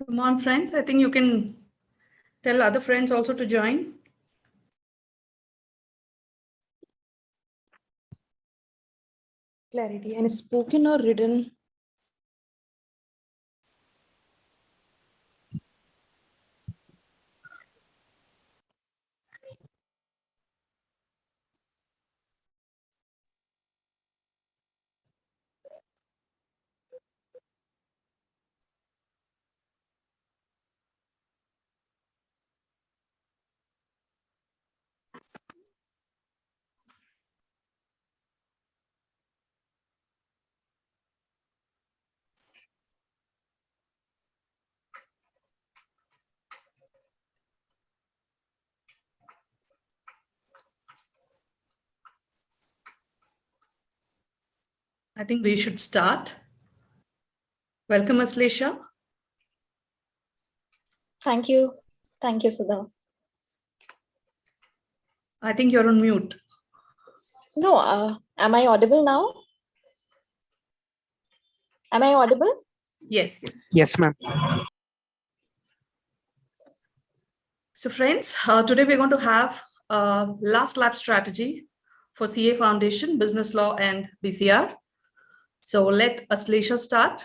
Come on, friends. I think you can tell other friends also to join. Clarity. And spoken or written? I think we should start. Welcome, Aslesha. Thank you. Thank you, Sudha. I think you're on mute. No, am I audible now? Am I audible? Yes, yes. Yes, ma'am. So friends, today we're going to have last lap strategy for CA Foundation, Business Law and BCR. So let Aslesha start.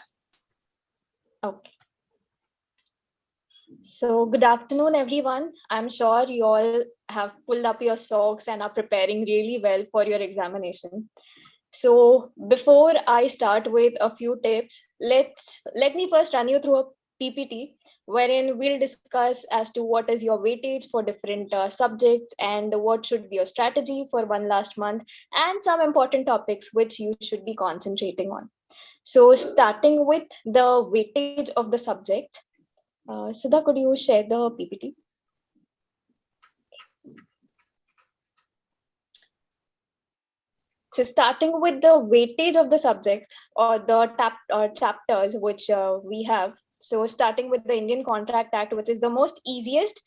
Okay. So good afternoon, everyone. I'm sure you all have pulled up your socks and are preparing really well for your examination. So before I start with a few tips, let me first run you through a PPT wherein we'll discuss as to what is your weightage for different subjects and what should be your strategy for one last month and some important topics which you should be concentrating on. So starting with the weightage of the subject, Sudha, could you share the PPT? So starting with the weightage of the subject or the chapters which we have. So starting with the Indian Contract Act, which is the most easiest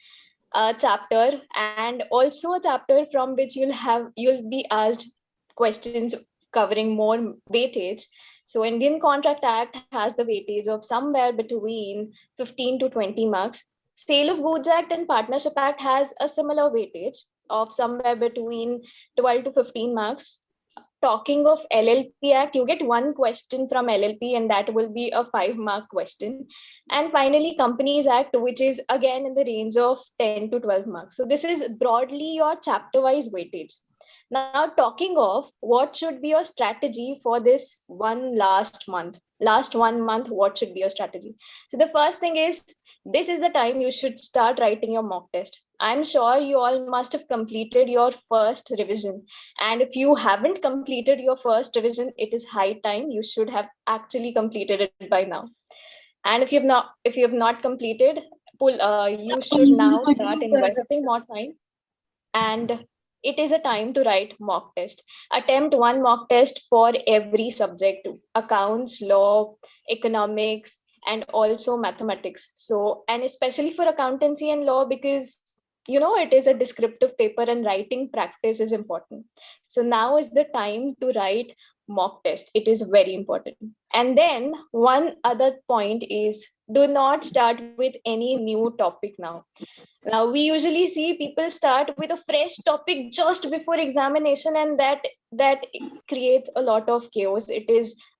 chapter and also a chapter from which you'll be asked questions covering more weightage. So Indian Contract Act has the weightage of somewhere between 15 to 20 marks. Sale of Goods Act and Partnership Act has a similar weightage of somewhere between 12 to 15 marks. Talking of LLP Act, you get one question from LLP and that will be a 5-mark question. And finally, Companies Act, which is again in the range of 10 to 12 marks. So this is broadly your chapter-wise weightage. Now, talking of what should be your strategy for this last 1 month, what should be your strategy? So the first thing is, this is the time you should start writing your mock test. I'm sure you all must have completed your first revision. And if you haven't completed your first revision, it is high time. You should have actually completed it by now. And if you have not completed, you should now start investing more time. And it is a time to write mock test. Attempt one mock test for every subject: accounts, law, economics, and also mathematics. So, and especially for accountancy and law, because it is a descriptive paper and writing practice is important. So now is the time to write mock test. It is very important. And then one other point is, do not start with any new topic now. Now, we usually see people start with a fresh topic just before examination, and that creates a lot of chaos.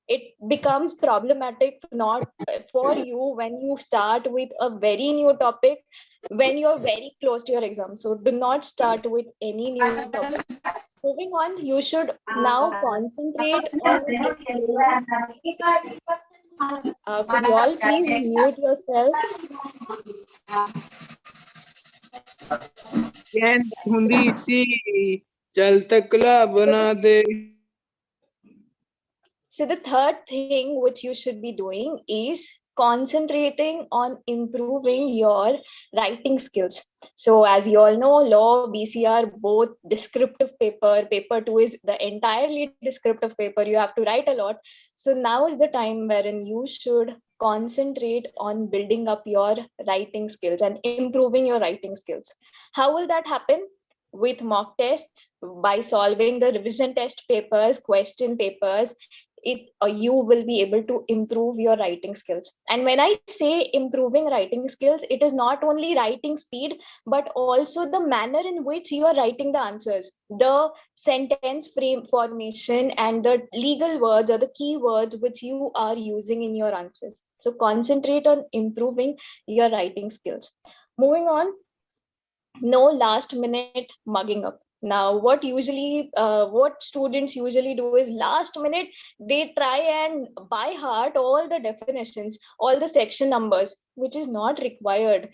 It becomes problematic not for you when you start with a very new topic when you're very close to your exam. So do not start with any new topic. Moving on, you should now concentrate on could you all please mute yourselves? So the third thing which you should be doing is concentrating on improving your writing skills. So as you all know, law, BCR, both descriptive paper. Paper 2 is the entirely descriptive paper. You have to write a lot. So now is the time wherein you should concentrate on building up your writing skills and improving your writing skills. How will that happen? With mock tests, by solving the revision test papers, question papers, you will be able to improve your writing skills. And when I say improving writing skills, it is not only writing speed, but also the manner in which you are writing the answers, the sentence frame formation, and the legal words or the keywords which you are using in your answers. So concentrate on improving your writing skills. Moving on, no last minute mugging up. Now what students usually do is last minute they try and by heart all the definitions, all the section numbers, which is not required.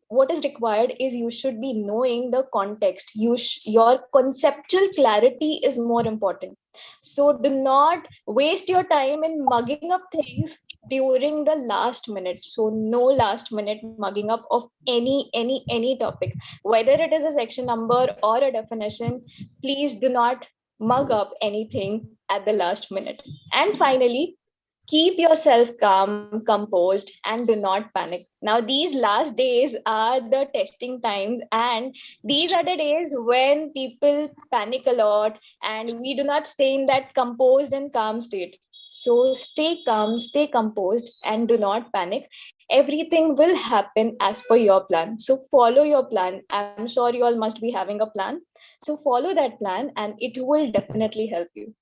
What is required is you should be knowing the context. Your conceptual clarity is more important. So do not waste your time in mugging up things during the last minute. So no last minute mugging up of any topic, whether it is a section number or a definition. Please do not mug up anything at the last minute. And finally, keep yourself calm, composed, and do not panic. Now, these last days are the testing times, and these are the days when people panic a lot, and we do not stay in that composed and calm state. So, stay calm, stay composed, and do not panic. Everything will happen as per your plan. So, follow your plan. I'm sure you all must be having a plan. So, follow that plan, and it will definitely help you.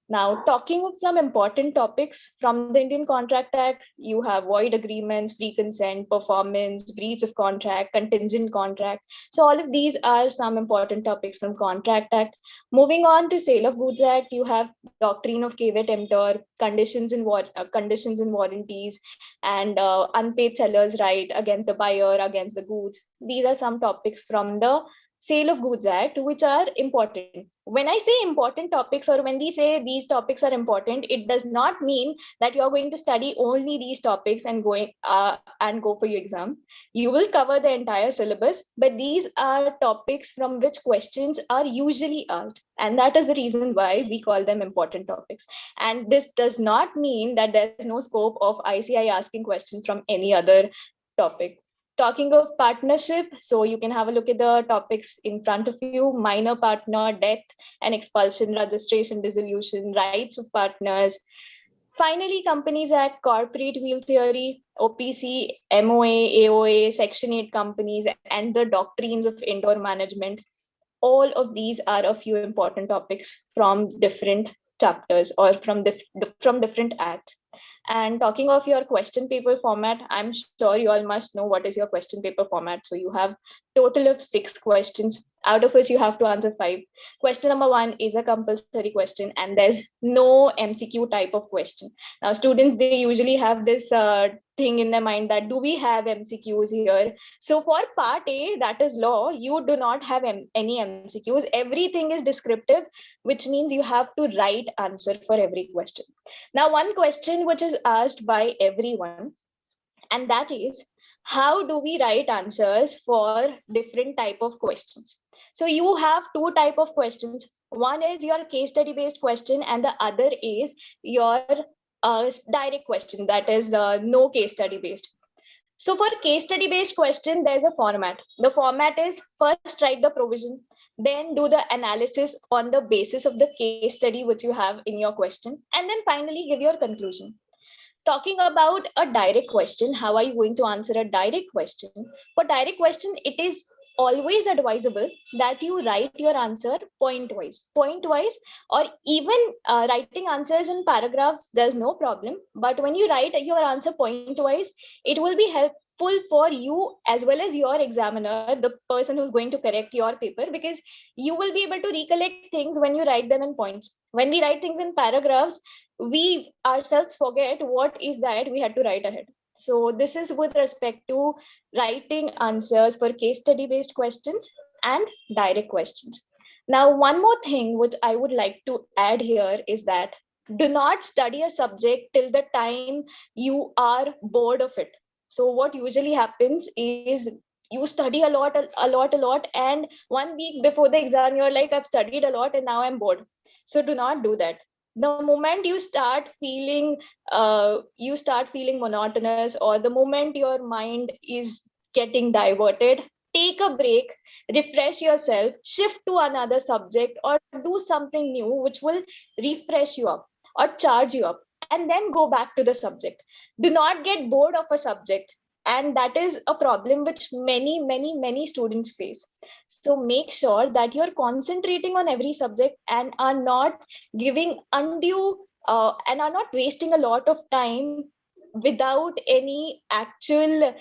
Now, talking of some important topics from the Indian Contract Act, you have void agreements, free consent, performance, breach of contract, contingent contracts. So, all of these are some important topics from Contract Act. Moving on to Sale of Goods Act, you have doctrine of caveat emptor, conditions and warranties, and unpaid seller's right against the buyer, against the goods. These are some topics from the Sale of Goods Act, which are important. When I say important topics, or when we say these topics are important, it does not mean that you're going to study only these topics and go for your exam. You will cover the entire syllabus, but these are topics from which questions are usually asked, and that is the reason why we call them important topics. And this does not mean that there's no scope of ICI asking questions from any other topic. Talking of partnership, so you can have a look at the topics in front of you: minor partner, death and expulsion, registration, dissolution, rights of partners. Finally, Companies Act, corporate wheel theory, OPC, MOA, AOA, Section 8 companies, and the doctrines of indoor management. All of these are a few important topics from different chapters or from different acts. And talking of your question paper format, I'm sure you all must know what is your question paper format. So you have total of 6 questions, out of which you have to answer 5. Question number 1 is a compulsory question, and there's no MCQ type of question. Now, students, they usually have this thing in their mind that do we have MCQs here? So for part A, that is law, you do not have any MCQs. Everything is descriptive, which means you have to write answer for every question. Now, one question which is asked by everyone, and that is, how do we write answers for different type of questions? So you have two type of questions. One is your case study based question, and the other is your direct question, that is no case study based. So for case study based question, there's a format. The format is first write the provision, then do the analysis on the basis of the case study which you have in your question, and then finally give your conclusion. Talking about a direct question, how are you going to answer a direct question? For direct question, it is always advisable that you write your answer point wise, or even writing answers in paragraphs, there's no problem. But when you write your answer point wise, it will be helpful for you as well as your examiner, the person who's going to correct your paper, because you will be able to recollect things when you write them in points. When we write things in paragraphs, we ourselves forget what is that we had to write ahead. So this is with respect to writing answers for case study based questions and direct questions. Now, one more thing which I would like to add here is that do not study a subject till the time you are bored of it. So what usually happens is you study a lot, and 1 week before the exam, you're like, I've studied a lot and now I'm bored. So do not do that. The moment you start feeling monotonous, or the moment your mind is getting diverted, take a break, refresh yourself, shift to another subject, or do something new which will refresh you up. or charge you up, and then go back to the subject. Do not get bored of a subject. And that is a problem which many students face. So make sure that you're concentrating on every subject and are not giving undue and are not wasting a lot of time without any actual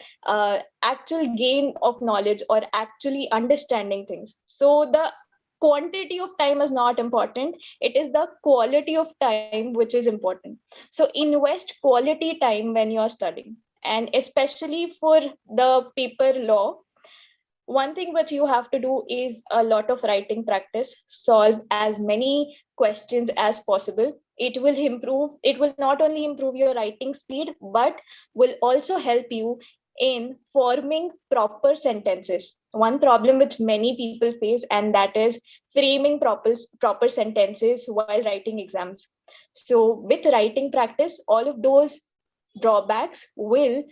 gain of knowledge or actually understanding things. So the quantity of time is not important, it is the quality of time which is important. So invest quality time when you're studying. And especially for the paper law, one thing which you have to do is a lot of writing practice. Solve as many questions as possible. It will not only improve your writing speed, but will also help you in forming proper sentences. One problem which many people face, and that is framing proper sentences while writing exams. So with writing practice, all of those drawbacks will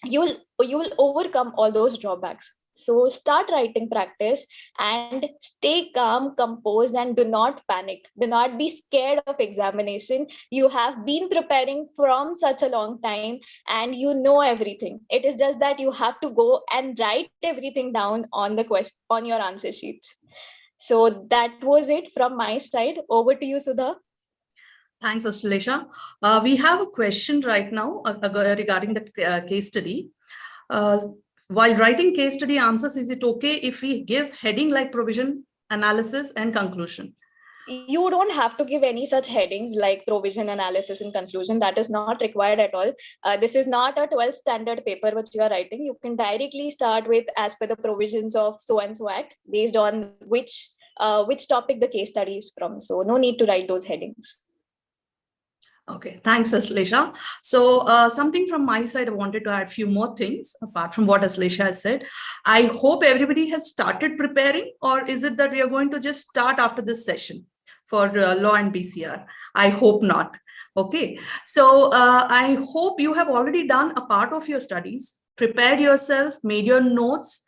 you will overcome all those drawbacks. So start writing practice and stay calm, composed, and do not panic. Do not be scared of examination. You have been preparing from such a long time and you know everything. It is just that you have to go and write everything down on the on your answer sheets. So that was it from my side. Over to you, Sudha. Thanks, Astralesha. We have a question right now regarding the case study. While writing case study answers, is it okay if we give heading like provision, analysis, and conclusion? You don't have to give any such headings like provision, analysis, and conclusion. That is not required at all. This is not a 12th standard paper which you are writing. You can directly start with as per the provisions of so and so act, based on which topic the case study is from. So no need to write those headings. Okay, thanks, Aslesha. So something from my side, I wanted to add a few more things apart from what Aslesha has said. I hope everybody has started preparing, or is it that we are going to just start after this session for law and BCR? I hope not. Okay, so I hope you have already done a part of your studies, prepared yourself, made your notes,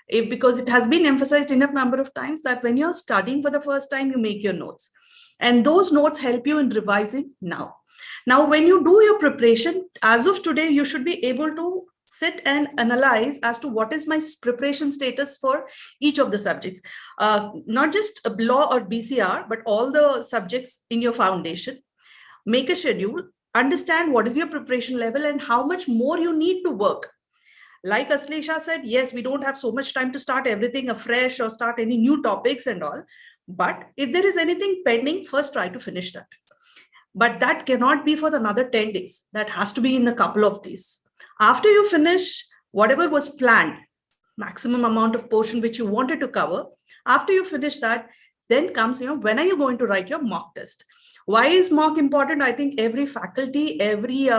because it has been emphasized enough number of times that when you're studying for the first time, you make your notes. And those notes help you in revising now. Now, when you do your preparation, as of today, you should be able to sit and analyze as to what is my preparation status for each of the subjects, not just law or BCR, but all the subjects in your foundation. Make a schedule, understand what is your preparation level and how much more you need to work. Like Aslesha said, yes, we don't have so much time to start everything afresh or start any new topics and all. But if there is anything pending, first try to finish that. But that cannot be for another 10 days. That has to be in a couple of days. After you finish whatever was planned, maximum amount of portion which you wanted to cover, after you finish that, then comes, when are you going to write your mock test? Why is mock important? I think every faculty, every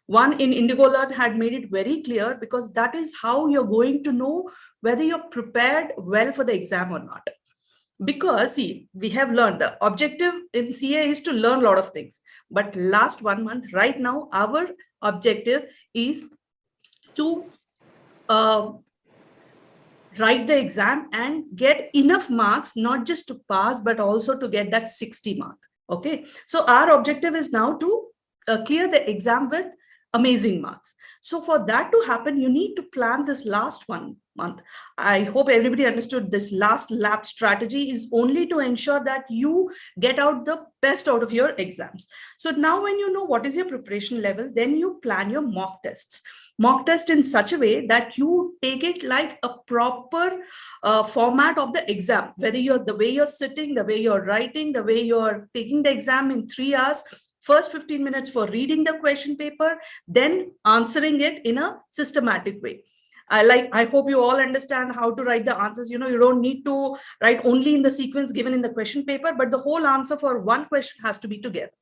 one in Indigo Learn had made it very clear, because that is how you're going to know whether you're prepared well for the exam or not. Because see, we have learned the objective in CA is to learn a lot of things. But last 1 month, right now, our objective is to write the exam and get enough marks, not just to pass, but also to get that 60 mark. Okay. So our objective is now to clear the exam with amazing marks. So for that to happen, you need to plan this last 1 month. I hope everybody understood this last lap strategy is only to ensure that you get out the best out of your exams. So now when you know what is your preparation level, then you plan your mock tests. Mock test in such a way that you take it like a proper format of the exam, whether the way you're sitting, the way you're writing, the way you're taking the exam in 3 hours, first 15 minutes for reading the question paper, then answering it in a systematic way. I hope you all understand how to write the answers. You don't need to write only in the sequence given in the question paper, but the whole answer for one question has to be together.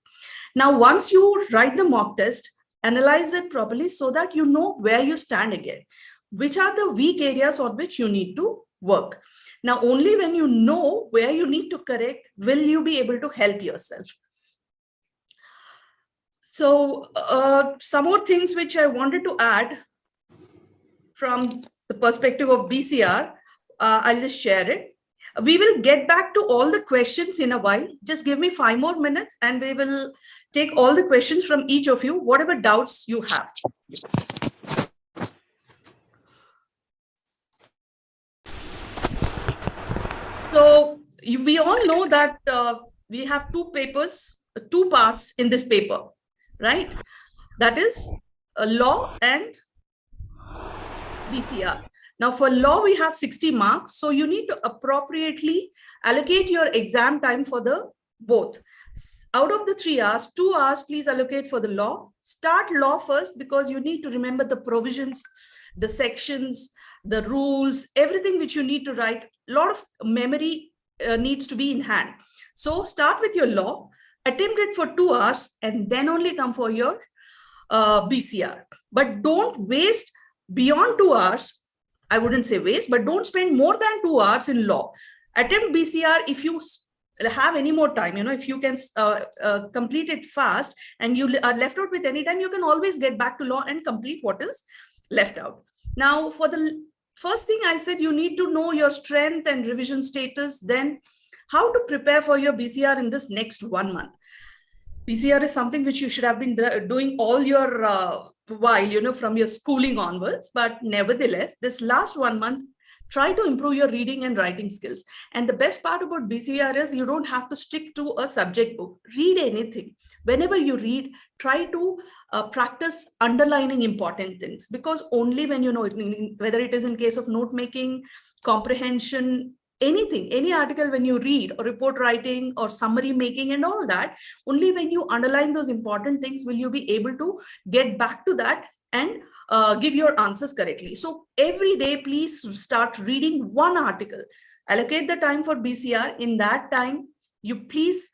Now, once you write the mock test, analyze it properly so that you know where you stand again, which are the weak areas on which you need to work. Now, only when you know where you need to correct will you be able to help yourself. So some more things which I wanted to add from the perspective of BCR, I'll just share it. We will get back to all the questions in a while. Just give me 5 more minutes and we will take all the questions from each of you, whatever doubts you have. So we all know that we have two parts in this paper, right? That is law and BCR. Now for law, we have 60 marks. So you need to appropriately allocate your exam time for the both. Out of the 3 hours, 2 hours, please allocate for the law. Start law first because you need to remember the provisions, the sections, the rules, everything which you need to write. A lot of memory needs to be in hand. So start with your law, attempt it for 2 hours, and then only come for your BCR. But don't waste beyond 2 hours. I wouldn't say waste, but don't spend more than 2 hours in law. Attempt BCR if you have any more time. If you can complete it fast and you are left out with any time, you can always get back to law and complete what is left out. Now, for the first thing I said, you need to know your strength and revision status, then how to prepare for your BCR in this next 1 month. BCR is something which you should have been doing all your while, from your schooling onwards. But nevertheless, this last 1 month, try to improve your reading and writing skills. And the best part about BCR is you don't have to stick to a subject book. Read anything. Whenever you read, try to practice underlining important things, because only when you know it, whether it is in case of note making, comprehension, anything, any article, when you read or report writing or summary making and all that, only when you underline those important things will you be able to get back to that and give your answers correctly. So every day, please start reading one article. Allocate the time for BCR. In that time, you please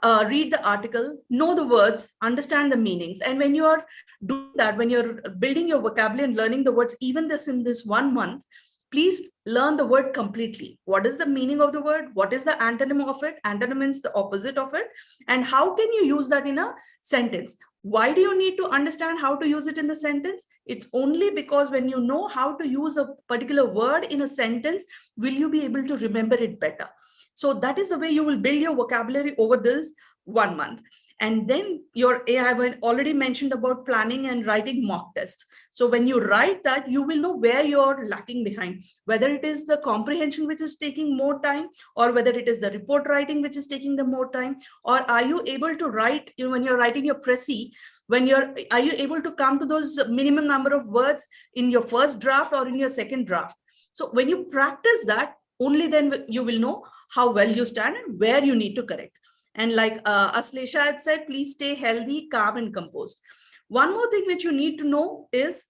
read the article, know the words, understand the meanings. And when you are doing that, when you're building your vocabulary and learning the words, even in this 1 month, please learn the word completely. What is the meaning of the word? What is the antonym of it? Antonym means the opposite of it. And how can you use that in a sentence? Why do you need to understand how to use it in the sentence? It's only because when you know how to use a particular word in a sentence, will you be able to remember it better? So that is the way you will build your vocabulary over this 1 month. And then I have already mentioned about planning and writing mock tests. So when you write that, you will know where you're lacking behind, whether it is the comprehension which is taking more time, or whether it is the report writing which is taking the more time, or are you able to write, when you're writing your précis, are you able to come to those minimum number of words in your first draft or in your second draft? So when you practice that, only then you will know how well you stand and where you need to correct. And like Aslesha had said, please stay healthy, calm, and composed. One more thing which you need to know is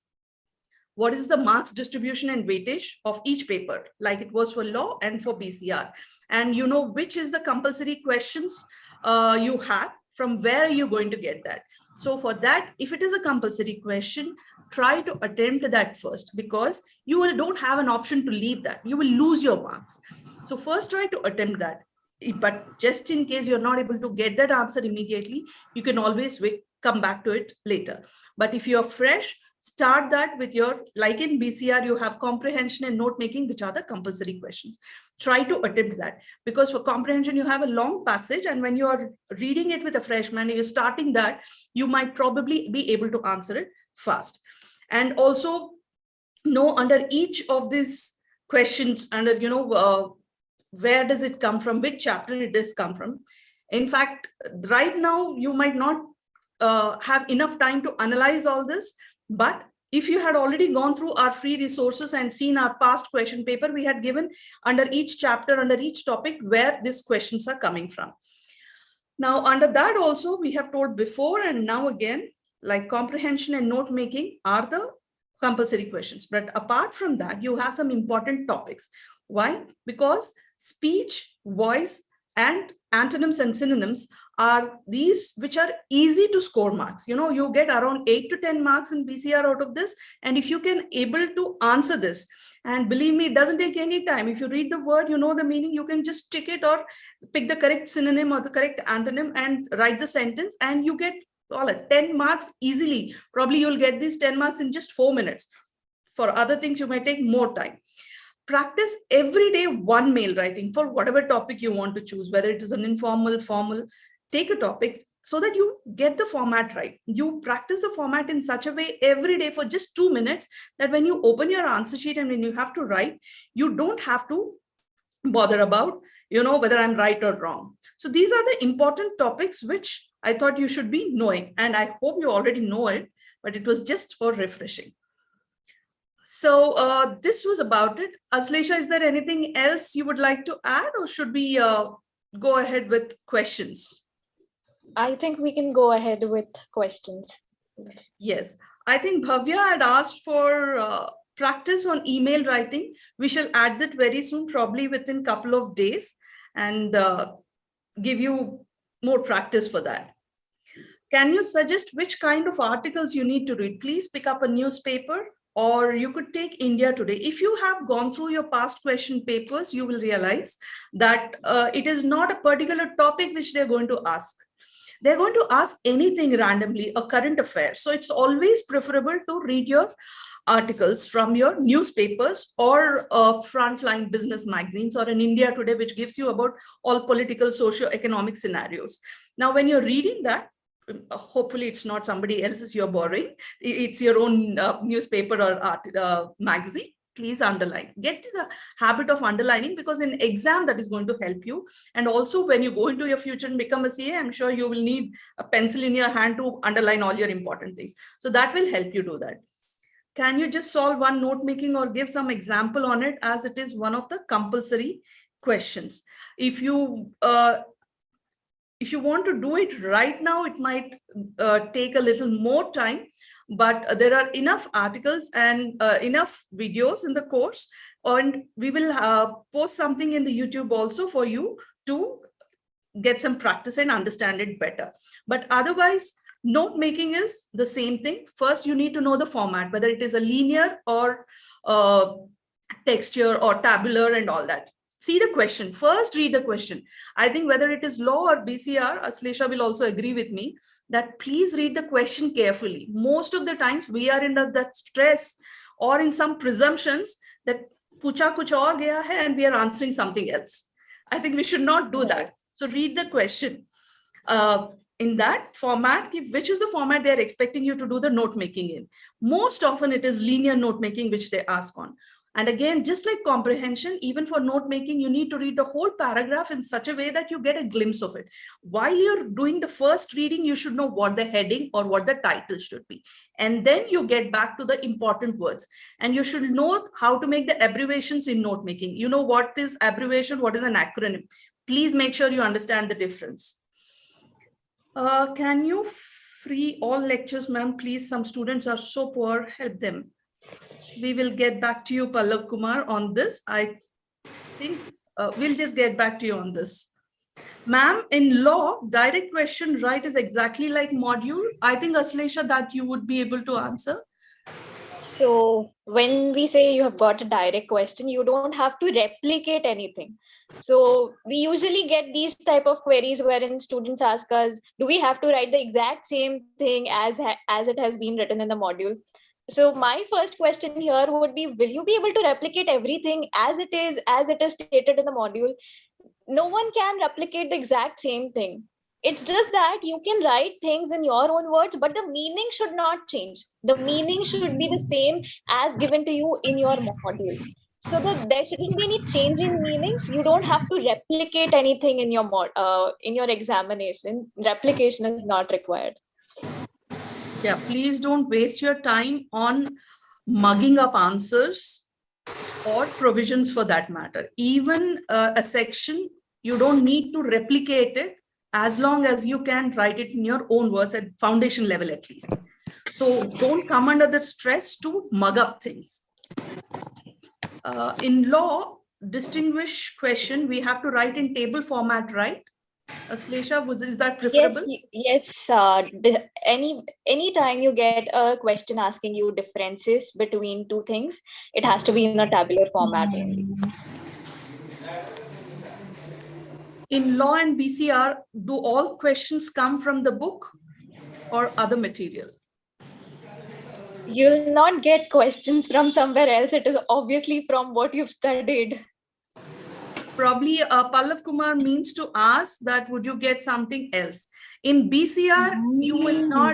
what is the marks distribution and weightage of each paper, like it was for law and for BCR. And you know which is the compulsory questions you have, from where are you going to get that. So for that, if it is a compulsory question, try to attempt that first, because you don't have an option to leave that. You will lose your marks. So first try to attempt that. But just in case you're not able to get that answer immediately, you can always come back to it later. But if you're fresh, start that with your, like in BCR, you have comprehension and note making, which are the compulsory questions. Try to attempt that, because for comprehension, you have a long passage. And when you are reading it with a freshman, you're starting that, you might probably be able to answer it fast. And also know under each of these questions, under, where does it come from, which chapter it does come from. In fact, right now, you might not have enough time to analyze all this, but if you had already gone through our free resources and seen our past question paper, we had given under each chapter, under each topic, where these questions are coming from. Now, under that also, we have told before and now again, like comprehension and note making are the compulsory questions. But apart from that, you have some important topics. Why? Because speech, voice, and antonyms and synonyms are these which are easy to score marks. You get around 8 to 10 marks in BCR out of this. And if you can able to answer this, and believe me, it doesn't take any time. If you read the word, you know the meaning, you can just tick it or pick the correct synonym or the correct antonym and write the sentence, and you get all 10 marks easily. Probably you'll get these 10 marks in just 4 minutes. For other things, you might take more time. practice every day one mail writing for whatever topic you want to choose, whether it is an informal, formal. Take a topic so that you get the format right. You practice the format in such a way every day for just 2 minutes that when you open your answer sheet and when you have to write, you don't have to bother about, whether I'm right or wrong. So these are the important topics which I thought you should be knowing. And I hope you already know it, but it was just for refreshing. So this was about it. Aslesha, is there anything else you would like to add, or should we go ahead with questions? I think we can go ahead with questions. Yes, I think Bhavya had asked for practice on email writing. We shall add that very soon, probably within a couple of days, and give you more practice for that. Can you suggest which kind of articles you need to read? Please pick up a newspaper, or you could take India Today. If you have gone through your past question papers, you will realize that it is not a particular topic which they're going to ask. They're going to ask anything randomly, a current affair. So it's always preferable to read your articles from your newspapers or frontline business magazines or an India Today, which gives you about all political, socio-economic scenarios. Now, when you're reading that, hopefully it's not somebody else's you're borrowing, it's your own newspaper or magazine. Please underline. Get to the habit of underlining, because in exam that is going to help you. And also when you go into your future and become a CA, I'm sure you will need a pencil in your hand to underline all your important things. So that will help you do that. Can you just solve one note making or give some example on it, as it is one of the compulsory questions? If you want to do it right now, it might take a little more time, but there are enough articles and enough videos in the course, and we will post something in the YouTube also for you to get some practice and understand it better. But otherwise, note making is the same thing. First, you need to know the format, whether it is a linear or texture or tabular and all that. See the question. First, read the question. I think whether it is law or BCR, Aslesha will also agree with me that please read the question carefully. Most of the times we are in that stress or in some presumptions that pucha kuch aur gaya hai and we are answering something else. I think we should not do that. So read the question in that format, which is the format they're expecting you to do the note making in. Most often it is linear note making which they ask on. And again, just like comprehension, even for note making, you need to read the whole paragraph in such a way that you get a glimpse of it. While you're doing the first reading, you should know what the heading or what the title should be. And then you get back to the important words. And you should know how to make the abbreviations in note making. You know what is abbreviation, what is an acronym. Please make sure you understand the difference. Can you free all lectures, ma'am? Please, some students are so poor, help them. We will get back to you, Pallav Kumar, on this. I think we'll just get back to you on this. Ma'am, in law, direct question right is exactly like module. I think, Aslesha, that you would be able to answer. So when we say you have got a direct question, you don't have to replicate anything. So we usually get these type of queries wherein students ask us, do we have to write the exact same thing as it has been written in the module? So my first question here would be, will you be able to replicate everything as it is stated in the module? No one can replicate the exact same thing. It's just that you can write things in your own words, but the meaning should not change. The meaning should be the same as given to you in your module. So that there shouldn't be any change in meaning. You don't have to replicate anything in your examination. Replication is not required. Yeah, please don't waste your time on mugging up answers or provisions for that matter. Even a section, you don't need to replicate it as long as you can write it in your own words at foundation level at least. So don't come under the stress to mug up things. In law, distinguish question, we have to write in table format, right? Aslesha, is that preferable? Yes. Any time you get a question asking you differences between two things, it has to be in a tabular format only. In law and BCR, do all questions come from the book or other material? You'll not get questions from somewhere else. It is obviously from what you've studied. Probably Pallav Kumar means to ask that would you get something else. In BCR,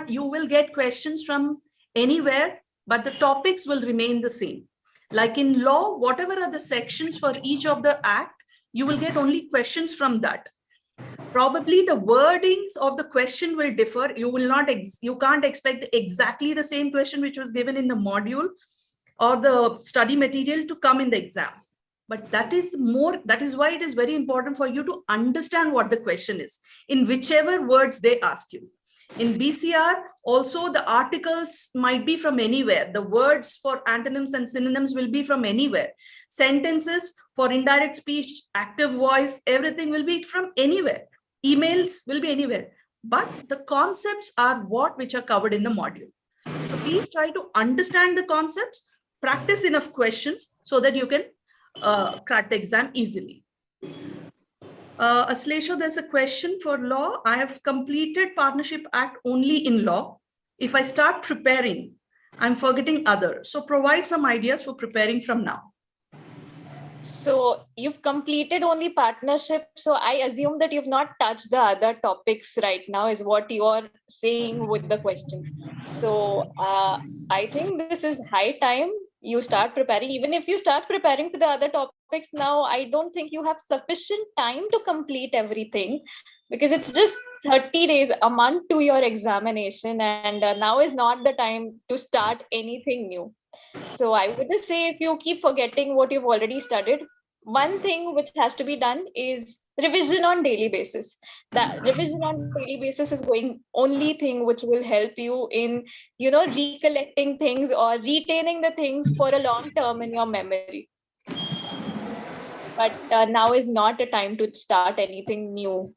you will get questions from anywhere, but the topics will remain the same. Like in law, whatever are the sections for each of the act, you will get only questions from that. Probably the wordings of the question will differ. You can't expect exactly the same question which was given in the module or the study material to come in the exam. But that is why it is very important for you to understand what the question is in whichever words they ask you. In BCR, also the articles might be from anywhere. The words for antonyms and synonyms will be from anywhere. Sentences for indirect speech, active voice, everything will be from anywhere. Emails will be anywhere. But the concepts are which are covered in the module. So please try to understand the concepts, practice enough questions so that you can crack the exam easily. Aslesha, there's a question for law. I have completed Partnership Act only in law. If I start preparing, I'm forgetting other. So provide some ideas for preparing from now. So you've completed only partnership. So I assume that you've not touched the other topics right now, is what you're saying with the question. So I think this is high time you start preparing. Even if you start preparing for the other topics now, I don't think you have sufficient time to complete everything, because it's just 30 days, a month to your examination, and now is not the time to start anything new. So I would just say, if you keep forgetting what you've already studied, one thing which has to be done is revision on daily basis. That revision on daily basis is going only thing which will help you in, recollecting things or retaining the things for a long term in your memory. But now is not a time to start anything new.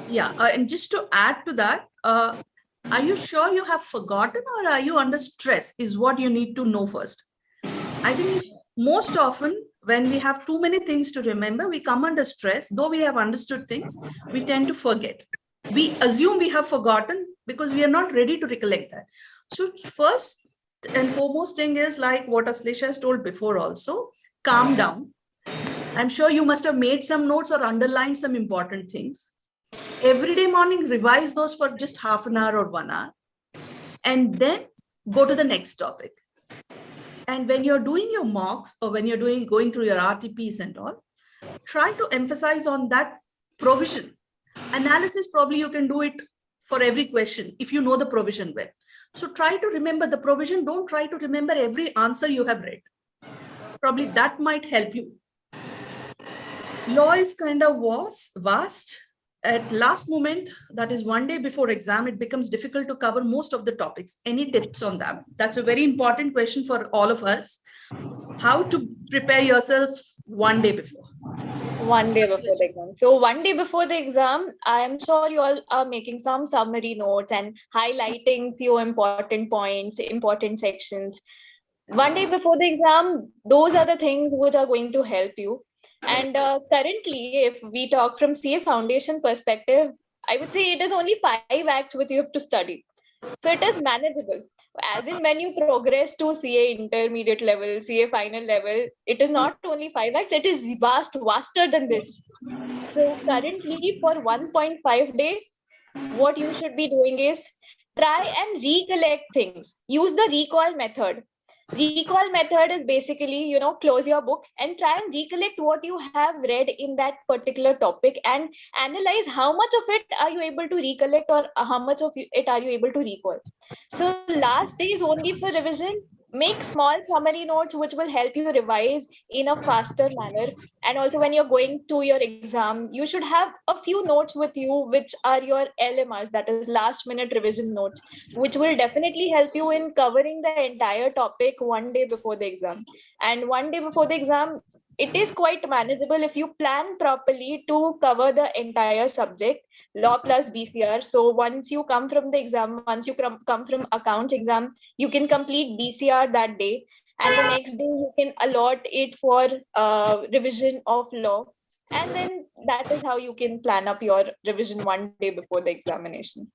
Yeah, and just to add to that, are you sure you have forgotten or are you under stress is what you need to know first. I think most often when we have too many things to remember, we come under stress. Though we have understood things, we tend to forget. We assume we have forgotten because we are not ready to recollect that. So first and foremost thing is like what Aslesha has told before also, calm down. I'm sure you must have made some notes or underlined some important things. Every day morning, revise those for just half an hour or 1 hour, and then go to the next topic. And when you're doing your mocks or when you're going through your RTPs and all, try to emphasize on that provision. Analysis, probably you can do it for every question if you know the provision well. So try to remember the provision. Don't try to remember every answer you have read. Probably that might help you. Law is kind of vast. At last moment, that is 1 day before exam, it becomes difficult to cover most of the topics. Any tips on that? That's a very important question for all of us. How to prepare yourself 1 day before? 1 day before the exam. So 1 day before the exam, I am sure you all are making some summary notes and highlighting few important points, important sections. 1 day before the exam, those are the things which are going to help you. And currently, if we talk from CA Foundation perspective, I would say it is only 5 acts which you have to study. So it is manageable. As in, when you progress to CA intermediate level, CA final level, it is not only 5 acts, it is vaster than this. So currently, for 1.5 day, what you should be doing is try and recollect things. Use the recall method. Recall method is basically, close your book and try and recollect what you have read in that particular topic and analyze how much of it are you able to recollect or how much of it are you able to recall. So last day is only for revision. Make small summary notes which will help you revise in a faster manner. And also, when you're going to your exam, you should have a few notes with you which are your LMRs, that is last minute revision notes, which will definitely help you in covering the entire topic 1 day before the exam. And 1 day before the exam, it is quite manageable if you plan properly to cover the entire subject, law plus BCR. So once you come from the exam, once you come from accounts exam, you can complete BCR that day, and the next day you can allot it for revision of law, and then that is how you can plan up your revision 1 day before the examination.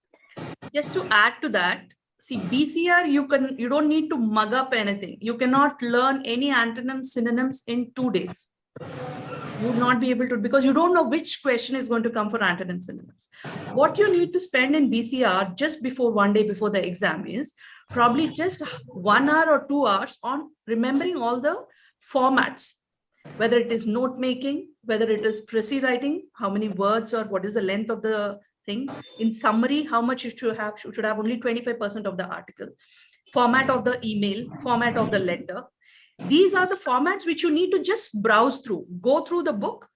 Just to add to that, See, BCR, you don't need to mug up anything. You cannot learn any antonyms, synonyms in 2 days. You would not be able to, because you don't know which question is going to come for antonyms, synonyms. What you need to spend in BCR just before 1 day before the exam is probably just 1 hour or 2 hours on remembering all the formats, whether it is note making, whether it is précis writing, how many words or what is the length of the thing. In summary, how much you should have only 25% of the article. Format of the email, format of the letter. These are the formats which you need to just browse through, go through the book.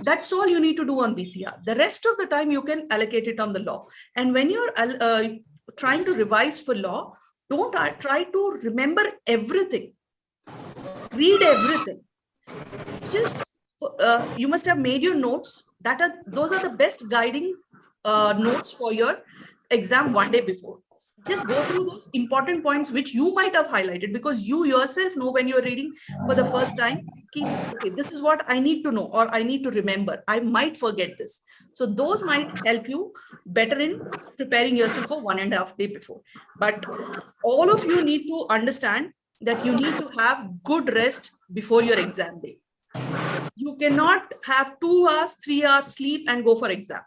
That's all you need to do on BCR. The rest of the time you can allocate it on the law. And when you're trying to revise for law, don't try to remember everything. Read everything. Just you must have made your notes. Those are the best guiding notes for your exam 1 day before. Just go through those important points which you might have highlighted, because you yourself know when you're reading for the first time, okay, this is what I need to know or I need to remember. I might forget this. So those might help you better in preparing yourself for 1.5 days before. But all of you need to understand that you need to have good rest before your exam day. You cannot have 2 hours, 3 hours sleep and go for exam.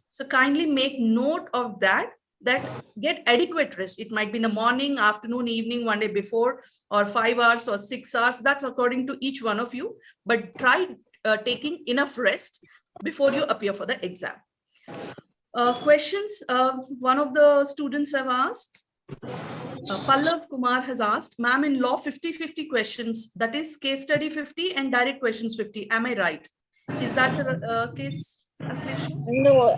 So kindly make note of that get adequate rest. It might be in the morning, afternoon, evening, 1 day before, or 5 hours or 6 hours. That's according to each one of you. But try taking enough rest before you appear for the exam. Questions. One of the students have asked, Pallav Kumar has asked, ma'am, in law 50-50 questions, that is case study 50 and direct questions 50. Am I right? Is that the case? No,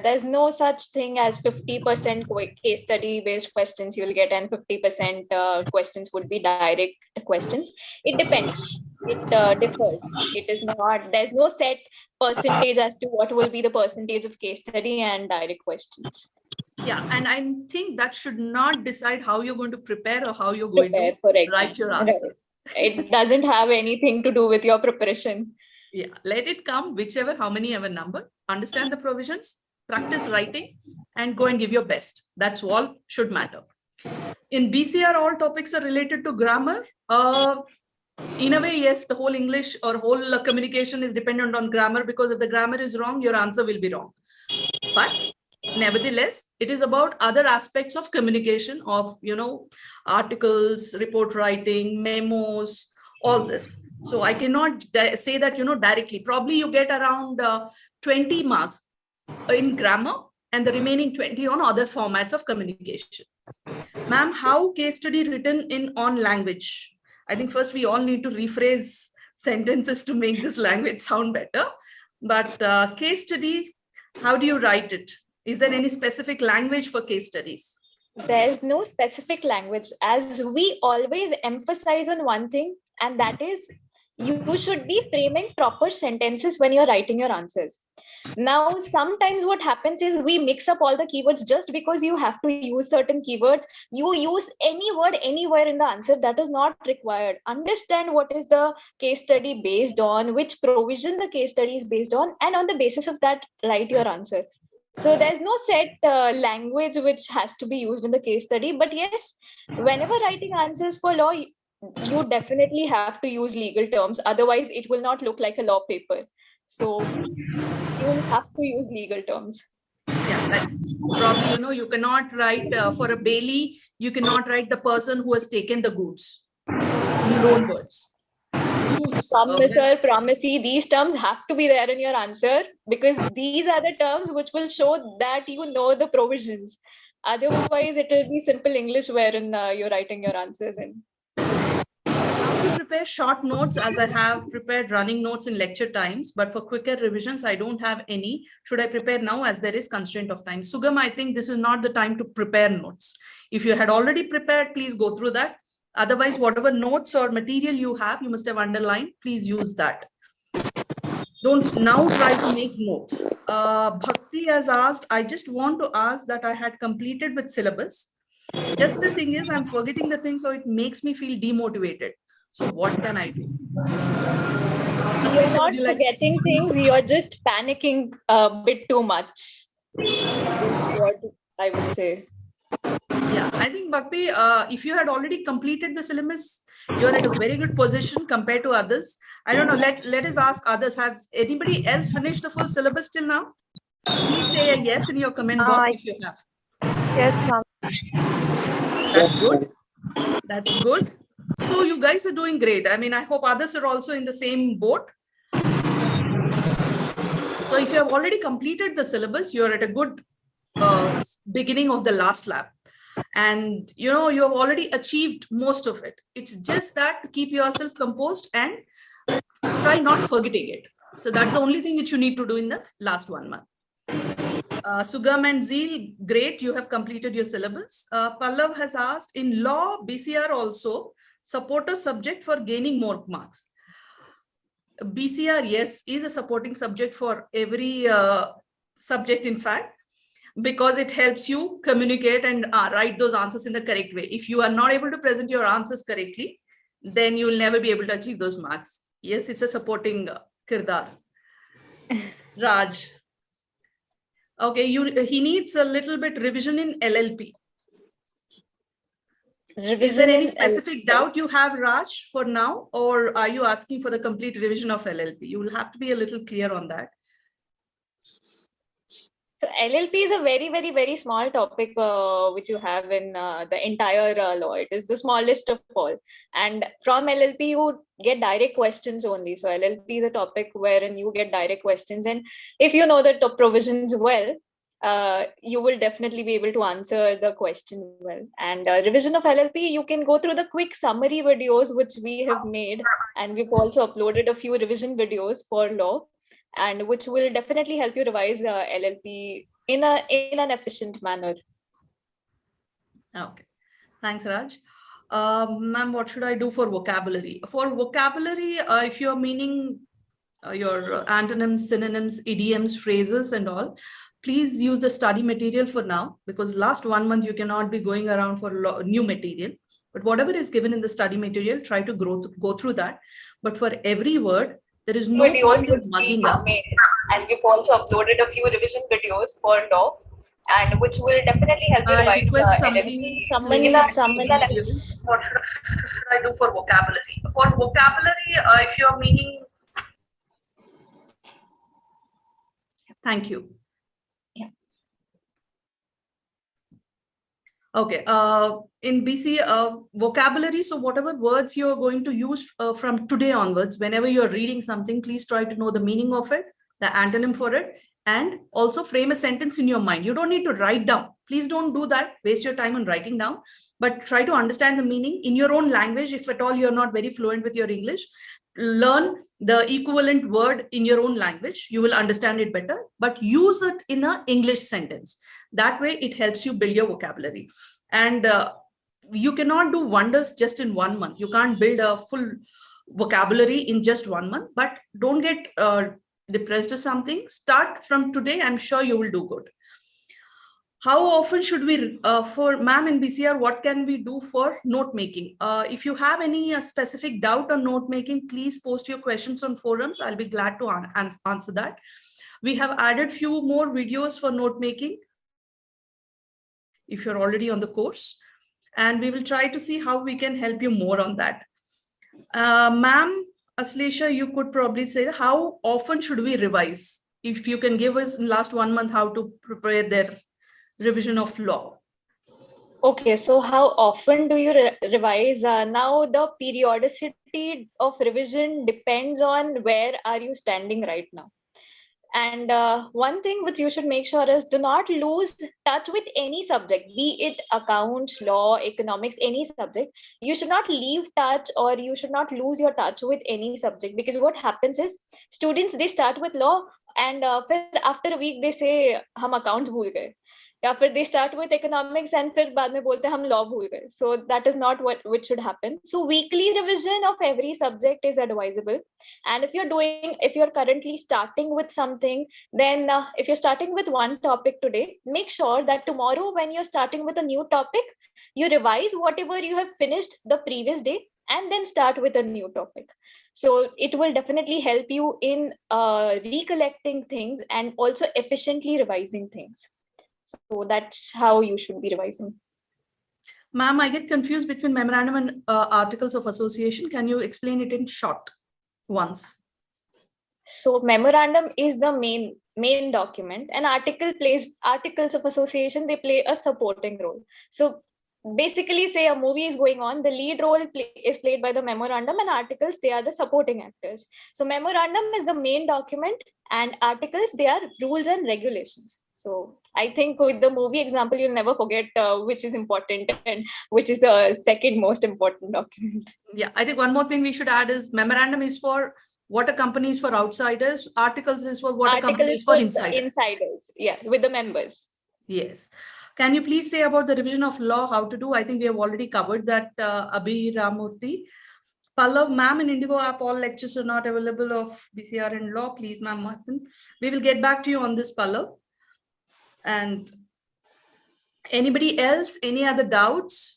there's no such thing as 50% case study based questions you'll get and 50% questions would be direct questions. It depends. It differs. It is not, there's no set percentage as to what will be the percentage of case study and direct questions. Yeah, and I think that should not decide how you're going to prepare or how you're going to write your answers. It doesn't have anything to do with your preparation. Yeah, let it come, whichever, how many ever number, understand the provisions, practice writing, and go and give your best. That's all should matter. In BCR, all topics are related to grammar. In a way, yes, the whole English or whole communication is dependent on grammar, because if the grammar is wrong, your answer will be wrong. But nevertheless, it is about other aspects of communication of, articles, report writing, memos, all this. So I cannot say that, directly. Probably you get around 20 marks in grammar and the remaining 20 on other formats of communication. Ma'am, how case study written on language? I think first we all need to rephrase sentences to make this language sound better. But case study, how do you write it? Is there any specific language for case studies? There's no specific language, as we always emphasize on one thing, and that is you should be framing proper sentences when you're writing your answers. Now, sometimes what happens is we mix up all the keywords just because you have to use certain keywords. You use any word anywhere in the answer that is not required. Understand what is the case study based on, which provision the case study is based on, and on the basis of that, write your answer. So there's no set language which has to be used in the case study. But yes, whenever writing answers for law, you definitely have to use legal terms. Otherwise, it will not look like a law paper. So you will have to use legal terms. Yeah, that's probably, you cannot write for a bailee, you cannot write the person who has taken the goods in your own words. Promisor, promisee, these terms have to be there in your answer, because these are the terms which will show that you know the provisions. Otherwise, it will be simple English wherein you're writing your answers in. How to prepare short notes, as I have prepared running notes in lecture times, but for quicker revisions, I don't have any. Should I prepare now as there is constraint of time? Sugam, I think this is not the time to prepare notes. If you had already prepared, please go through that. Otherwise, whatever notes or material you have, you must have underlined. Please use that. Don't now try to make notes. Bhakti has asked, I just want to ask that I had completed with syllabus. Just the thing is, I'm forgetting the thing, so it makes me feel demotivated. So what can I do? You're not forgetting things, you're just panicking a bit too much. Is what I would say. Yeah, I think Bhakti, if you had already completed the syllabus, you're at a very good position compared to others. I don't know, let us ask others. Has anybody else finished the full syllabus till now? Please say a yes in your comment box if you have. Yes, ma'am. That's good. That's good. So you guys are doing great. I mean, I hope others are also in the same boat. So if you have already completed the syllabus, you're at a good beginning of the last lab. And you have already achieved most of it. It's just that to keep yourself composed and try not forgetting it. So that's the only thing which you need to do in the last 1 month. Sugam and Zeel, great, you have completed your syllabus. Pallav has asked, in law, BCR also support a subject for gaining more marks. BCR, yes, is a supporting subject for every subject, in fact, because it helps you communicate and write those answers in the correct way. If you are not able to present your answers correctly, then you will never be able to achieve those marks. Yes, it's a supporting kirdar. Raj. Okay, he needs a little bit revision in LLP. Is there any specific doubt you have, Raj, for now, or are you asking for the complete revision of LLP? You will have to be a little clear on that. So LLP is a very, very, very small topic which you have in the entire law. It is the smallest of all. And from LLP, you get direct questions only. So LLP is a topic wherein you get direct questions. And if you know the provisions well, you will definitely be able to answer the question well. And revision of LLP, you can go through the quick summary videos which we have made. And we've also uploaded a few revision videos for law, and which will definitely help you revise LLP in an efficient manner. Okay, thanks, Raj. Ma'am, what should I do for vocabulary? For vocabulary, if you're meaning your antonyms, synonyms, idioms, phrases, and all, please use the study material for now, because last 1 month you cannot be going around for new material. But whatever is given in the study material, try to go through that. But for every word, there is no point in mugging up. And we've also uploaded a few revision videos for law, and which will definitely help you I revise request somebody. What should I do for vocabulary? For vocabulary, if you're meaning. Thank you. Yeah. Okay. In BC vocabulary, so whatever words you're going to use from today onwards, whenever you're reading something, please try to know the meaning of it, the antonym for it, and also frame a sentence in your mind. You don't need to write down. Please don't do that. Waste your time on writing down, but try to understand the meaning in your own language. If at all you're not very fluent with your English, learn the equivalent word in your own language. You will understand it better, but use it in an English sentence. That way it helps you build your vocabulary. And you cannot do wonders just in 1 month. You can't build a full vocabulary in just 1 month, but don't get depressed or something. Start from today. I'm sure you will do good. How often should we, for ma'am in BCR, what can we do for note making? If you have any specific doubt on note making, please post your questions on forums. I'll be glad to answer that. We have added few more videos for note making if you're already on the course, and we will try to see how we can help you more on that. Ma'am Aslesha, you could probably say how often should we revise? If you can give us in last 1 month how to prepare their revision of law. Okay, so how often do you revise? Now the periodicity of revision depends on where are you standing right now. And one thing which you should make sure is do not lose touch with any subject, be it accounts, law, economics, any subject. You should not leave touch, or you should not lose your touch with any subject, because what happens is students, they start with law, and after a week they say hum accounts bhul gaye, या फिर they start with economics and फिर बाद में बोलते हैं हम law भूल गए. So that is not what which should happen. So weekly revision of every subject is advisable. And if you're currently starting with something, then if you're starting with one topic today, make sure that tomorrow when you're starting with a new topic, you revise whatever you have finished the previous day and then start with a new topic. So it will definitely help you in recollecting things and also efficiently revising things. So that's how you should be revising. Ma'am, I get confused between memorandum and articles of association. Can you explain it in short once? So memorandum is the main document, and articles of association, they play a supporting role. So basically, say a movie is going on, the lead role is played by the memorandum, and articles, they are the supporting actors. So memorandum is the main document, and articles, they are rules and regulations. So I think with the movie example, you'll never forget which is important and which is the second most important document. Yeah, I think one more thing we should add is memorandum is for what a company is for outsiders. Articles is for what a company is for insiders. Insiders, yeah, with the members. Yes. Can you please say about the revision of law, how to do? I think we have already covered that, Abhi Ramurthy. Pallav, ma'am, in Indigo app, all lectures are not available of BCR and law. Please, ma'am, Martin. We will get back to you on this, Pallav. And anybody else, any other doubts?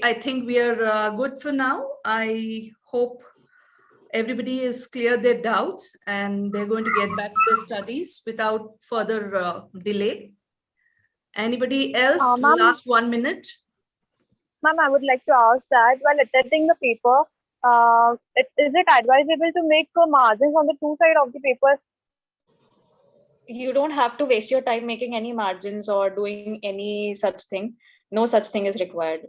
I think we are good for now. I hope everybody is clear their doubts and they're going to get back to their studies without further delay. Anybody else? Last 1 minute. Ma'am, I would like to ask that while attending the paper, is it advisable to make margins on the two sides of the paper? You don't have to waste your time making any margins or doing any such thing. No such thing is required.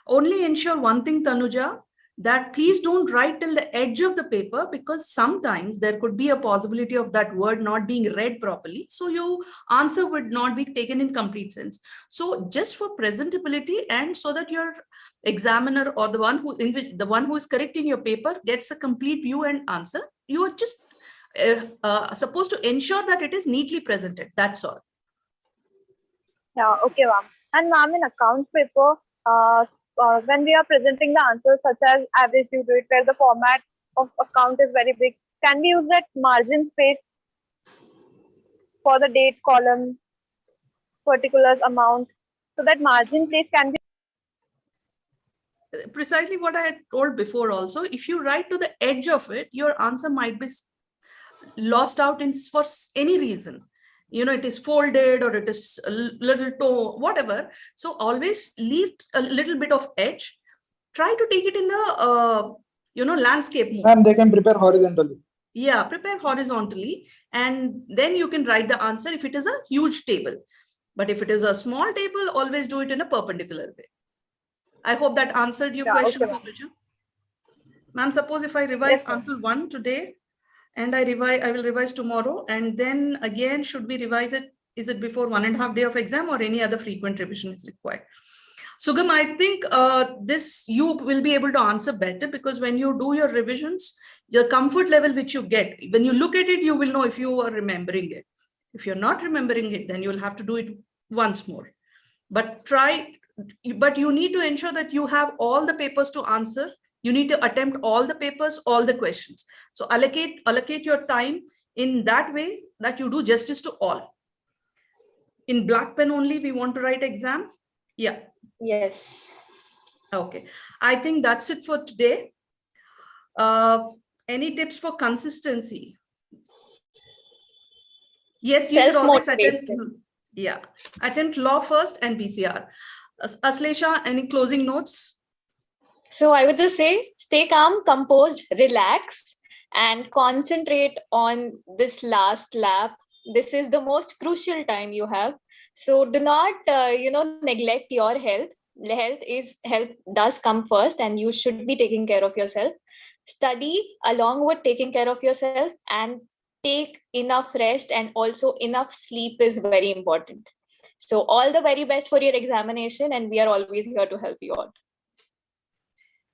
Only ensure one thing, Tanuja, that please don't write till the edge of the paper, because sometimes there could be a possibility of that word not being read properly. So your answer would not be taken in complete sense. So just for presentability and so that your examiner or the one who is correcting your paper gets a complete view and answer, you are just supposed to ensure that it is neatly presented. That's all. Yeah, okay, ma'am. And ma'am, in accounts paper, when we are presenting the answers such as average due date, where the format of account is very big, can we use that margin space for the date column, particulars amount, so that margin place can be precisely what I had told before also. If you write to the edge of it, your answer might be lost out for any reason. It is folded or it is a little toe, whatever. So always leave a little bit of edge. Try to take it in the, landscape mode. And they can prepare horizontally. Yeah, prepare horizontally. And then you can write the answer if it is a huge table. But if it is a small table, always do it in a perpendicular way. I hope that answered your question, okay. Ma'am, suppose if I revise until 1 today, and I will revise tomorrow, and then again, should we revise it? Is it before 1.5 days of exam or any other frequent revision is required? Sugam, I think this you will be able to answer better, because when you do your revisions, your comfort level which you get, when you look at it, you will know if you are remembering it. If you're not remembering it, then you'll have to do it once more. But you need to ensure that you have all the papers to answer. You need to attempt all the papers, all the questions. So allocate your time in that way that you do justice to all. In black pen only, we want to write exam. Yeah. Yes. Okay. I think that's it for today. Any tips for consistency? Yes, you should always attempt. Yeah. Attempt law first and BCR. Aslesha, any closing notes? So I would just say, stay calm, composed, relax, and concentrate on this last lap. This is the most crucial time you have. So do not, neglect your health. Health does come first, and you should be taking care of yourself. Study along with taking care of yourself, and take enough rest, and also enough sleep is very important. So all the very best for your examination, and we are always here to help you out.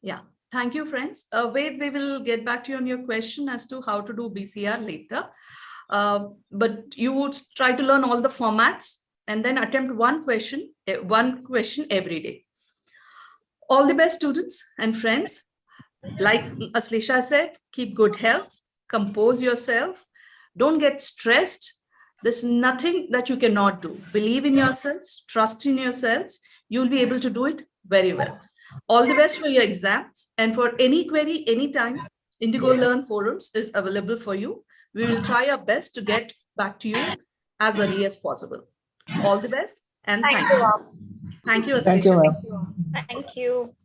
Yeah, thank you, friends. Ved, we will get back to you on your question as to how to do BCR later. But you would try to learn all the formats and then attempt one question every day. All the best, students and friends. Like Aslesha said, keep good health, compose yourself, don't get stressed. There's nothing that you cannot do. Believe in yourselves, trust in yourselves. You'll be able to do it very well. All the best for your exams, and for any query, anytime, Indigo Learn Forums is available for you. We will try our best to get back to you as early as possible. All the best and Thank thank you, you. ma'am. Thank you, Thank you, Aslesha. ma'am. Thank you.